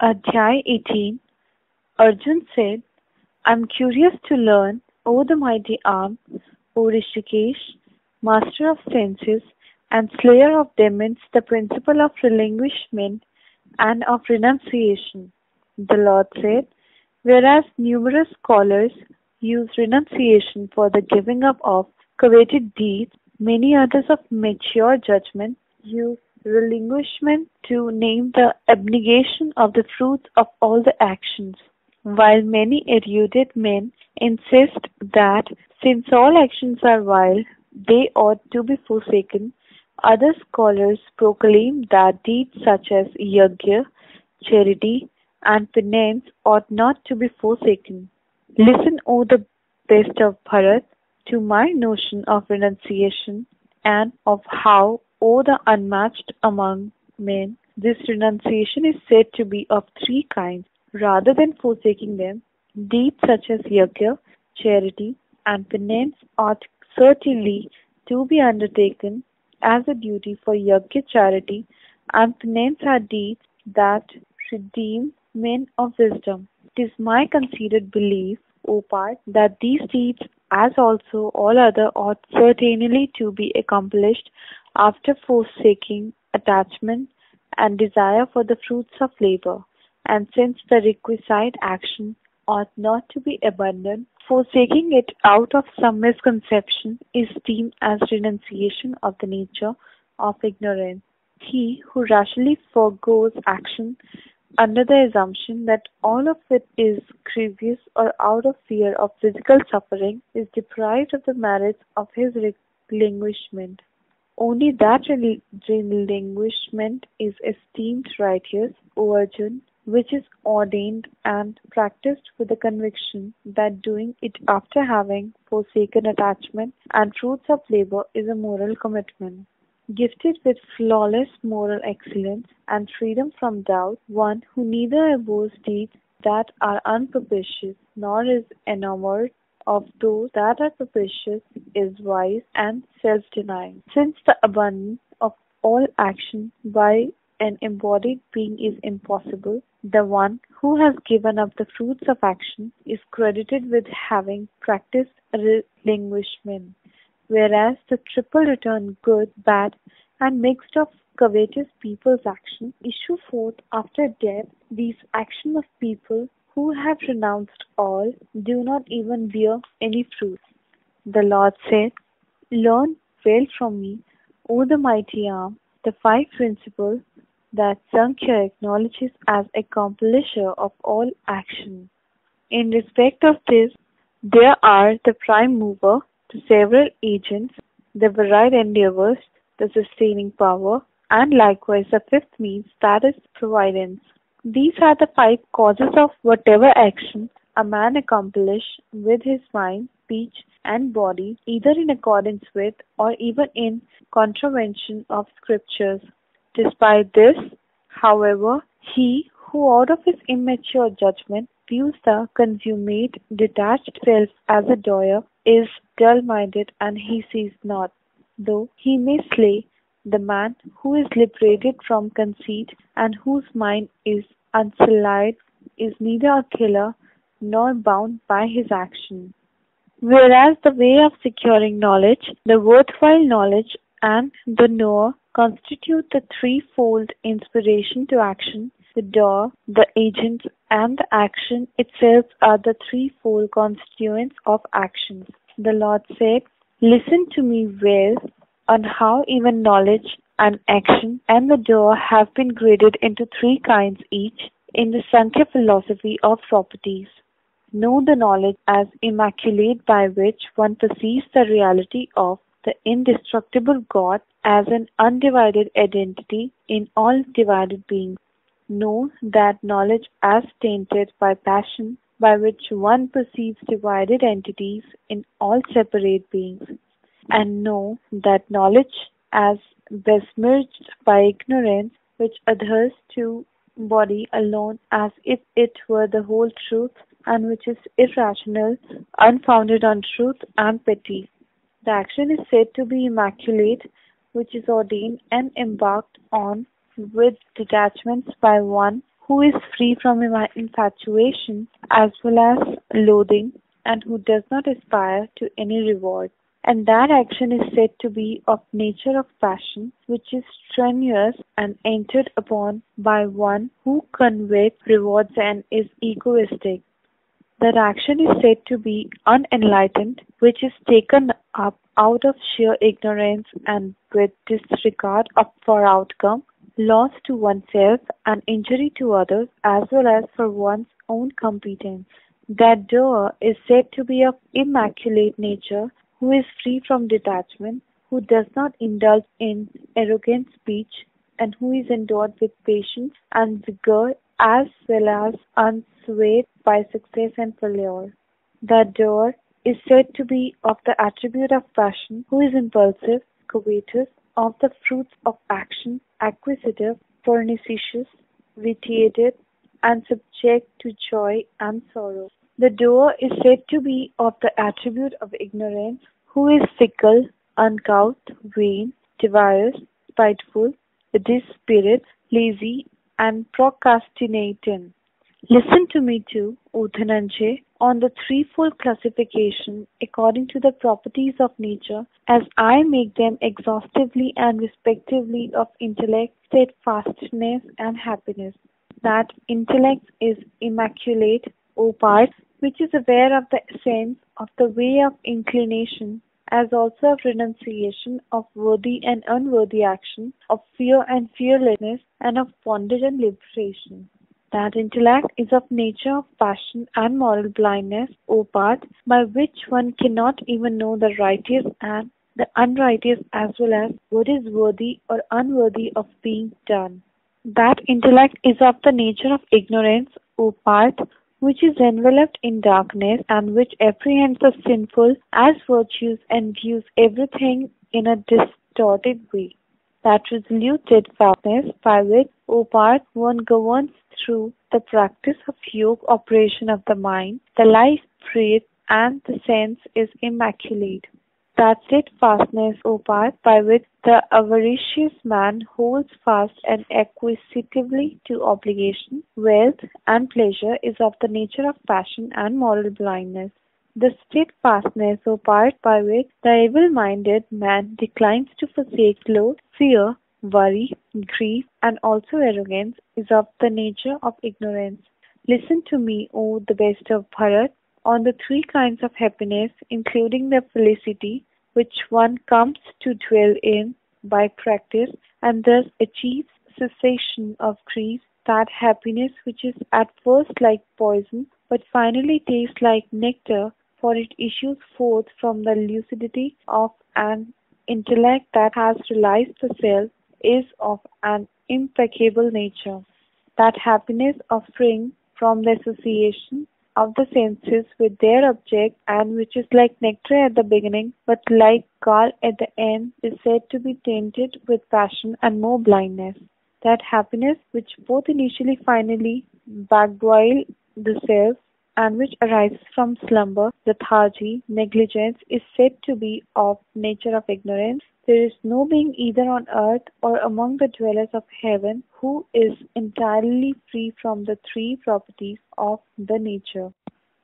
Adhyay 18. Arjun said, I'm curious to learn, O the mighty arm, O Rishikesh, master of senses and slayer of demons, the principle of relinquishment and of renunciation. The Lord said, whereas numerous scholars use renunciation for the giving up of coveted deeds, many others of mature judgment use relinquishment to name the abnegation of the fruits of all the actions, while many erudite men insist that since all actions are vile, they ought to be forsaken. Other scholars proclaim that deeds such as yajna, charity, and penance ought not to be forsaken. Listen, O the best of Bharat, to my notion of renunciation and of how, O the unmatched among men, this renunciation is said to be of three kinds. Rather than forsaking them, deeds such as yajna, charity, and penance ought certainly to be undertaken as a duty for yajna, charity, and penance are deeds that redeem men of wisdom. It is my considered belief, O Parth, that these deeds, as also all other, ought certainly to be accomplished after forsaking attachment and desire for the fruits of labor. And since the requisite action ought not to be abandoned, forsaking it out of some misconception is deemed as renunciation of the nature of ignorance. He who rashly forgoes action under the assumption that all of it is grievous or out of fear of physical suffering is deprived of the merits of his relinquishment. Only that relinquishment is esteemed righteous, O Arjun, which is ordained and practiced with the conviction that doing it after having forsaken attachment and fruits of labor is a moral commitment. Gifted with flawless moral excellence and freedom from doubt, one who neither abhors deeds that are unpropitious nor is enamored of those that are propitious is wise and self-denying. Since the abundance of all action by an embodied being is impossible, the one who has given up the fruits of action is credited with having practiced relinquishment, whereas the triple return good, bad, and mixed of covetous people's action issue forth after death. These actions of people who have renounced all do not even bear any fruit. The Lord said, learn well from me, O the mighty arm, the five principles that Sankhya acknowledges as accomplisher of all action. In respect of this, there are the prime mover, the several agents, the varied endeavors, the sustaining power, and likewise the fifth means, that is providence. These are the five causes of whatever action a man accomplish with his mind, speech, and body, either in accordance with or even in contravention of scriptures. Despite this, however, he who out of his immature judgment views the consummate detached self as a doer is dull-minded and he sees not, though he may slay the man who is liberated from conceit and whose mind is unsullied is neither a killer nor bound by his action. Whereas the way of securing knowledge, the worthwhile knowledge, and the knower constitute the threefold inspiration to action, the doer, the agent, and the action itself are the threefold constituents of actions. The Lord said, listen to me well on how even knowledge and action and the doer have been graded into three kinds each in the Sankhya philosophy of properties. Know the knowledge as immaculate by which one perceives the reality of the indestructible God as an undivided identity in all divided beings. Know that knowledge as tainted by passion by which one perceives divided entities in all separate beings. And know that knowledge as besmirched by ignorance which adheres to body alone as if it were the whole truth and which is irrational, unfounded on truth and pity. The action is said to be immaculate, which is ordained and embarked on with detachments by one who is free from infatuation as well as loathing, and who does not aspire to any reward. And that action is said to be of nature of passion, which is strenuous and entered upon by one who conveys rewards and is egoistic. That action is said to be unenlightened, which is taken up out of sheer ignorance and with disregard of for outcome, loss to oneself and injury to others as well as for one's own competence. That doer is said to be of immaculate nature, who is free from detachment, who does not indulge in arrogant speech, and who is endowed with patience and vigor as well as unswayed by success and failure. The doer is said to be of the attribute of passion, who is impulsive, covetous, of the fruits of action, acquisitive, pernicious, vitiated, and subject to joy and sorrow. The doer is said to be of the attribute of ignorance, who is fickle, uncouth, vain, devious, spiteful, dispirited, lazy, and procrastinating. Listen to me too, O Dhananjay, on the threefold classification according to the properties of nature, as I make them exhaustively and respectively of intellect, steadfastness, and happiness. That intellect is immaculate, O Parth, which is aware of the sense of the way of inclination, as also of renunciation of worthy and unworthy action, of fear and fearlessness, and of bondage and liberation. That intellect is of nature of passion and moral blindness, O Parth, by which one cannot even know the righteous and the unrighteous as well as what is worthy or unworthy of being done. That intellect is of the nature of ignorance, O Parth, which is enveloped in darkness and which apprehends the sinful as virtues and views everything in a distorted way. That resolute steadfastness by which, O Parth, one governs through the practice of yoga operation of the mind, the life breath and the sense is immaculate. That steadfastness, O Parth, by which the avaricious man holds fast and acquisitively to obligation, wealth, and pleasure is of the nature of passion and moral blindness. The steadfastness, O Parth, by which the evil-minded man declines to forsake loath, fear, worry, grief, and also arrogance is of the nature of ignorance. Listen to me, O the best of Bharat, on the three kinds of happiness, including the felicity which one comes to dwell in by practice and thus achieves cessation of grief, that happiness which is at first like poison but finally tastes like nectar, for it issues forth from the lucidity of an intellect that has realized the self, is of an impeccable nature. That happiness offspring from the association of the senses with their object, and which is like nectar at the beginning but like gall at the end, is said to be tainted with passion and more blindness. That happiness which both initially finally backboil the self and which arises from slumber, lethargy, negligence, is said to be of nature of ignorance. There is no being either on earth or among the dwellers of heaven who is entirely free from the three properties of the nature.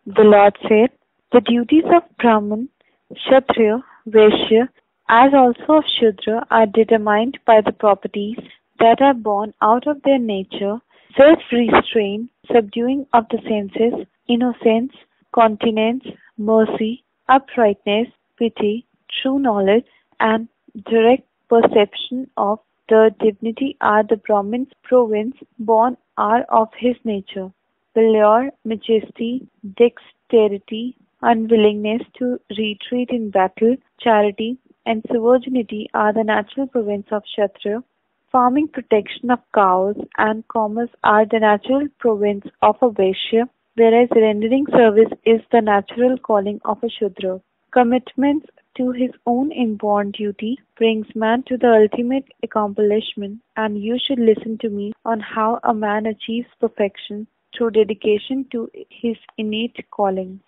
The Lord said, the duties of Brahman, Kshatriya, Vaishya, as also of Shudra are determined by the properties that are born out of their nature, self-restraint, subduing of the senses, innocence, continence, mercy, uprightness, pity, true knowledge, and direct perception of the divinity are the Brahmin's province, born are of his nature. Valor, majesty, dexterity, unwillingness to retreat in battle, charity, and sovereignty are the natural province of Kshatriya. Farming, protection of cows, and commerce are the natural province of a Vaishya, whereas rendering service is the natural calling of a Shudra. Commitments to his own inborn duty brings man to the ultimate accomplishment, and you should listen to me on how a man achieves perfection through dedication to his innate calling.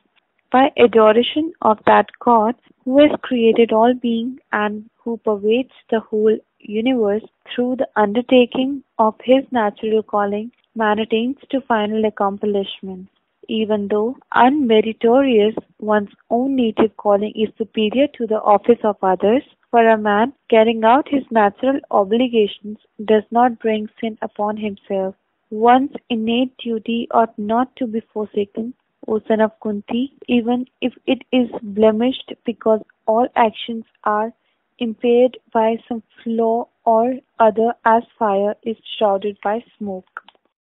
By adoration of that God who has created all being and who pervades the whole universe through the undertaking of his natural calling, man attains to final accomplishment. Even though unmeritorious, one's own native calling is superior to the office of others. For a man, carrying out his natural obligations does not bring sin upon himself. One's innate duty ought not to be forsaken, O son of Kunti, even if it is blemished, because all actions are impaired by some flaw or other as fire is shrouded by smoke.